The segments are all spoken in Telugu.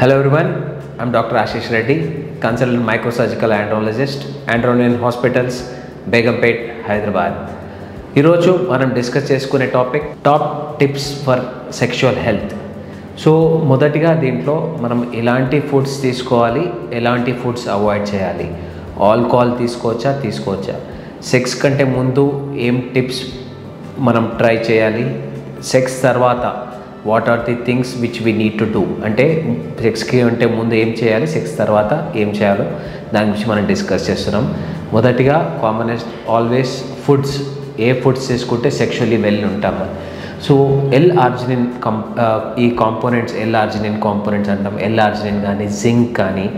Hello everyone, I'm Dr. Ashish Reddy, consultant microsurgical andrologist, Andronian Hospitals, Begumpet, Hyderabad. ఈరోజు మనం డిస్కస్ చేసుకునే top tips for sexual health. So మొదటిగా దీంట్లో మనం ఎలాంటి ఫుడ్స్ తీసుకోవాలి, ఎలాంటి ఫుడ్స్ అవాయిడ్ చేయాలి, ఆల్కహాల్ తీసుకోవచ్చా, సెక్స్ కంటే ముందు ఏం టిప్స్ మనం ట్రై చేయాలి, సెక్స్ తర్వాత what are the things which we need to do, అంటే సెక్స్కి అంటే ముందు ఏం చేయాలి, సెక్స్ తర్వాత ఏం చేయాలో దాని గురించి మనం డిస్కస్ చేస్తున్నాం. మొదటిగా కామనెస్ట్ ఆల్వేస్ ఫుడ్స్, ఏ ఫుడ్స్ తీసుకుంటే సెక్షువల్లీ వెల్ ఉంటాము. సో ఎల్-ఆర్జినిన్ ఈ కాంపోనెంట్స్, ఎల్-ఆర్జినిన్ కాంపోనెంట్స్ అంటాం. ఎల్-ఆర్జినిన్ కానీ జింక్ కానీ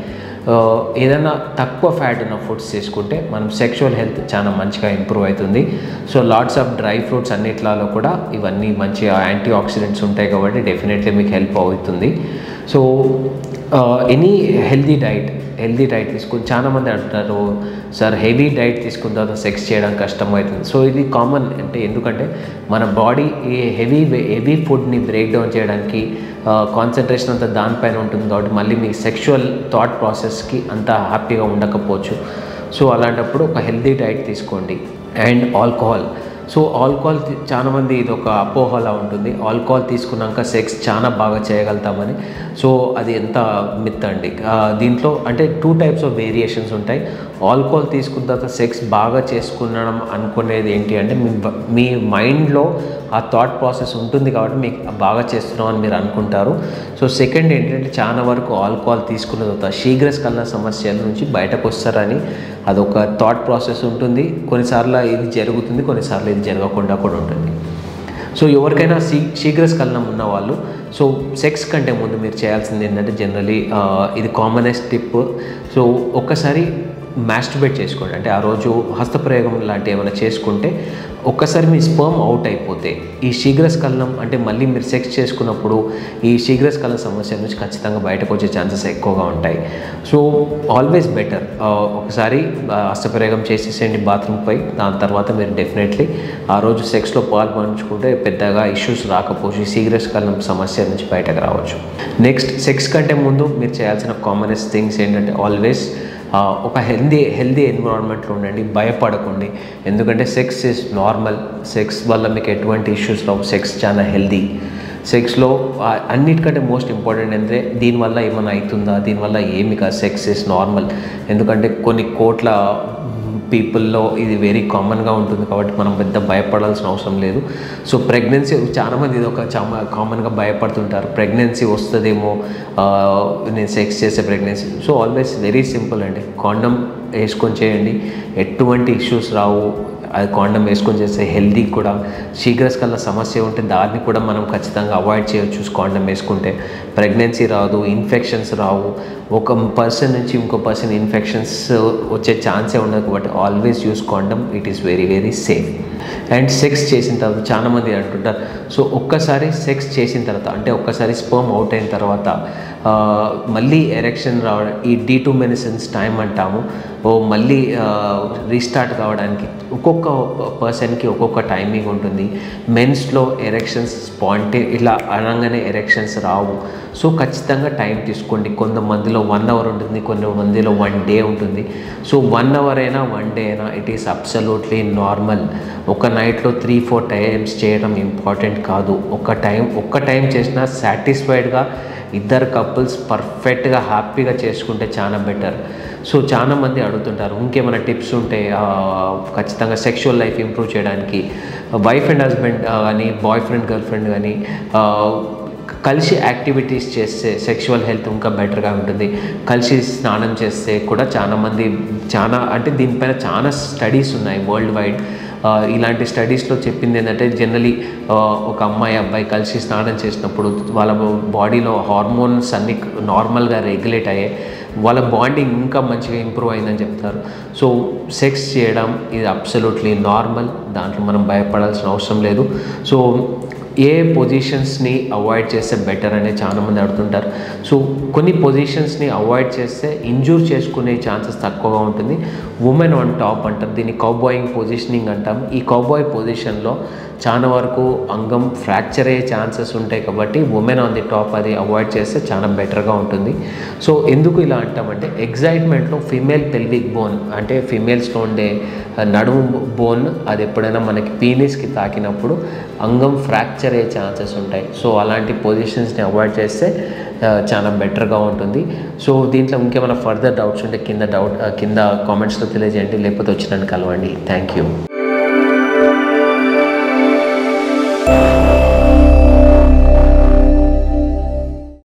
ఏదైనా తక్కువ ఫ్యాట్ ఉన్న ఫుడ్స్ తీసుకుంటే మనం సెక్షువల్ హెల్త్ చాలా మంచిగా ఇంప్రూవ్ అవుతుంది. So lots of dry fruits అన్నిట్లలో కూడా ఇవన్నీ మంచిగా యాంటీ ఆక్సిడెంట్స్ ఉంటాయి కాబట్టి డెఫినెట్లీ మీకు హెల్ప్ అవుతుంది. సో ఎనీ హెల్దీ డైట్ తీసుకుని చాలామంది అంటున్నారు, సార్ హెవీ డైట్ తీసుకున్న తర్వాత సెక్స్ చేయడం కష్టమవుతుంది. సో ఇది కామన్, అంటే ఎందుకంటే మన బాడీ ఈ హెవీ ఫుడ్ని బ్రేక్ డౌన్ చేయడానికి కాన్సన్ట్రేషన్ అంతా దానిపైన ఉంటుంది కాబట్టి మళ్ళీ మీ సెక్షువల్ థాట్ ప్రాసెస్కి అంత హ్యాపీగా ఉండకపోవచ్చు. సో అలాంటప్పుడు ఒక హెల్దీ డైట్ తీసుకోండి. అండ్ ఆల్కహాల్, సో ఆల్కహాల్ చాలామంది ఇది ఒక అపోహలా ఉంటుంది, ఆల్కహాల్ తీసుకున్నాక సెక్స్ చాలా బాగా చేయగలుగుతామని. సో అది ఎంత మిత్ అండి. దీంట్లో అంటే 2 టైప్స్ ఆఫ్ వేరియేషన్స్ ఉంటాయి. ఆల్కహాల్ తీసుకున్న తర్వాత సెక్స్ బాగా చేసుకున్నాం అనుకునేది ఏంటి అంటే మీ మైండ్లో ఆ థాట్ ప్రాసెస్ ఉంటుంది కాబట్టి మీకు బాగా చేస్తున్నాం అని మీరు అనుకుంటారు. సో సెకండ్ ఏంటంటే చాలా వరకు ఆల్కహాల్ తీసుకున్న తర్వాత శీఘ్రస్ఖలన సమస్యల నుంచి బయటకు వస్తారని అదొక థాట్ ప్రాసెస్ ఉంటుంది. కొన్నిసార్లు ఇది జరుగుతుంది, కొన్నిసార్లు ఇది జరగకుండా కూడా ఉంటుంది. సో ఎవరికైనా శీఘ్రస్ఖలనం ఉన్న వాళ్ళు సో సెక్స్ కంటే ముందు మీరు చేయాల్సింది ఏంటంటే జనరలీ ఇది కామనెస్ట్ టిప్. సో ఒక్కసారి మాస్టర్బేట్ చేసుకోండి, అంటే ఆ రోజు హస్తప్రయోగం లాంటి ఏమైనా చేసుకుంటే ఒక్కసారి మీ స్పర్మ్ అవుట్ అయిపోతే ఈ శీఘ్రస్ఖలనం అంటే మళ్ళీ మీరు సెక్స్ చేసుకున్నప్పుడు ఈ శీఘ్రస్ఖలన సమస్య నుంచి ఖచ్చితంగా బయటకు వచ్చే ఛాన్సెస్ ఎక్కువగా ఉంటాయి. సో ఆల్వేస్ బెటర్ ఒకసారి హస్తప్రయోగం చేసేసేయండి బాత్రూమ్ పై, దాని తర్వాత మీరు డెఫినెట్లీ ఆ రోజు సెక్స్లో పాల్పంచుకుంటే పెద్దగా ఇష్యూస్ రాకపోవచ్చు, ఈ శీఘ్రస్ఖలనం సమస్య నుంచి బయటకు రావచ్చు. నెక్స్ట్, సెక్స్ కంటే ముందు మీరు చేయాల్సిన కామనెస్ట్ థింగ్స్ ఏంటంటే ఆల్వేస్ ఒక హెల్దీ ఎన్విరాన్మెంట్లో ఉండండి, భయపడకండి. ఎందుకంటే సెక్స్ ఈజ్ నార్మల్, సెక్స్ వల్ల మీకు ఎటువంటి ఇష్యూస్ రావు, సెక్స్ చాలా హెల్దీ. సెక్స్లో అన్నిటికంటే మోస్ట్ ఇంపార్టెంట్ అంటే దీనివల్ల ఏమైనా అవుతుందా, దీనివల్ల ఏమి కాదు, సెక్స్ ఈజ్ నార్మల్. ఎందుకంటే కొన్ని కోట్ల పీపుల్లో ఇది వెరీ కామన్గా ఉంటుంది కాబట్టి మనం పెద్ద భయపడాల్సిన అవసరం లేదు. సో ప్రెగ్నెన్సీ చాలామంది ఇది ఒక కామన్గా భయపడుతుంటారు, ప్రెగ్నెన్సీ వస్తుందేమో నేను సెక్స్ చేసే pregnancy. So always very simple అండి, కాండమ్ వేసుకొని చేయండి, ఎటువంటి ఇష్యూస్ రావు. అది కాండమ్ వేసుకొని చేస్తే హెల్దీ కూడా. శీఘ్రస్ఖలన సమస్య ఉంటే దాన్ని కూడా మనం ఖచ్చితంగా అవాయిడ్ చేయొచ్చు కాండమ్ వేసుకుంటే. ప్రెగ్నెన్సీ రాదు, ఇన్ఫెక్షన్స్ రావు, ఒక పర్సన్ నుంచి ఇంకో పర్సన్ ఇన్ఫెక్షన్స్ వచ్చే ఛాన్సే ఉండదు కాబట్టి always use condom, it is very very safe. And sex చేసిన తర్వాత చాలామంది అంటుంటారు, సో ఒక్కసారి సెక్స్ చేసిన తర్వాత అంటే ఒక్కసారి స్పర్మ్ అవుట్ అయిన తర్వాత మళ్ళీ ఎరెక్షన్ రావడం, ఈ D2 మెడిసిన్స్ టైం అంటాము, మళ్ళీ రీస్టార్ట్ కావడానికి ఒక్కొక్క పర్సన్కి ఒక్కొక్క టైమింగ్ ఉంటుంది. మెన్స్లో ఎరెక్షన్స్ ఇలా అనగానే ఎరెక్షన్స్ రావు. సో ఖచ్చితంగా టైం తీసుకోండి. కొంతమందిలో 1 అవర్ ఉంటుంది, కొంతమందిలో 1 డే ఉంటుంది. సో 1 అవర్ అయినా 1 డే అయినా ఇట్ ఈస్ అబ్సల్యూట్లీ నార్మల్. ఒక నైట్లో 3-4 టైమ్స్ చేయడం ఇంపార్టెంట్ కాదు. ఒక్క టైం చేసినా సాటిస్ఫైడ్గా ఇద్దరు కపుల్స్ పర్ఫెక్ట్గా హ్యాపీగా చేసుకుంటే చాలా బెటర్. సో చాలామంది అడుగుతుంటారు ఇంకేమైనా టిప్స్ ఉంటే ఖచ్చితంగా సెక్షువల్ లైఫ్ ఇంప్రూవ్ చేయడానికి. వైఫ్ అండ్ హస్బెండ్ కానీ బాయ్ ఫ్రెండ్ గర్ల్ ఫ్రెండ్ కానీ కలిసి యాక్టివిటీస్ చేస్తే సెక్షువల్ హెల్త్ ఇంకా బెటర్గా ఉంటుంది. కలిసి స్నానం చేస్తే కూడా అంటే దీనిపైన చాలా స్టడీస్ ఉన్నాయి వరల్డ్ వైడ్. ఇలాంటి స్టడీస్లో చెప్పింది ఏంటంటే జనరలీ ఒక అబ్బాయి కలిసి స్నానం చేసినప్పుడు వాళ్ళ బాడీలో హార్మోన్స్ అన్నీ నార్మల్గా రెగ్యులేట్ అయ్యాయి, వాళ్ళ బాండింగ్ ఇంకా మంచిగా ఇంప్రూవ్ అయిందని చెప్తారు. సో సెక్స్ చేయడం ఇది అబ్సల్యూట్లీ నార్మల్, దాంట్లో మనం భయపడాల్సిన అవసరం లేదు. సో ఏ పొజిషన్స్ని అవాయిడ్ చేస్తే బెటర్ అని చాలామంది అడుగుతుంటారు. సో కొన్ని పొజిషన్స్ని అవాయిడ్ చేస్తే ఇంజూర్ చేసుకునే ఛాన్సెస్ తక్కువగా ఉంటుంది. ఉమెన్ ఆన్ టాప్ అంటారు, దీన్ని కౌబాయింగ్ పొజిషనింగ్ అంటాం. ఈ కౌబాయ్ పొజిషన్లో చాలా వరకు అంగం ఫ్రాక్చర్ అయ్యే ఛాన్సెస్ ఉంటాయి కాబట్టి ఉమెన్ ఆన్ ది టాప్ అది అవాయిడ్ చేస్తే చాలా బెటర్గా ఉంటుంది. సో ఎందుకు ఇలా అంటామంటే ఎగ్జైట్మెంట్లో ఫీమేల్ పెల్విక్ బోన్ అంటే ఫీమేల్స్లో ఉండే నడుము బోన్ అది ఎప్పుడైనా మనకి పీనిస్కి తాకినప్పుడు అంగం ఫ్రాక్చర్ అయ్యే ఛాన్సెస్ ఉంటాయి. సో అలాంటి పొజిషన్స్ని అవాయిడ్ చేస్తే చాలా బెటర్గా ఉంటుంది. సో దీంట్లో ఇంకేమైనా ఫర్దర్ డౌట్స్ ఉంటే కింద కామెంట్స్లో తెలియజేయండి, లేకపోతే వచ్చినాను కలవండి. Thank you.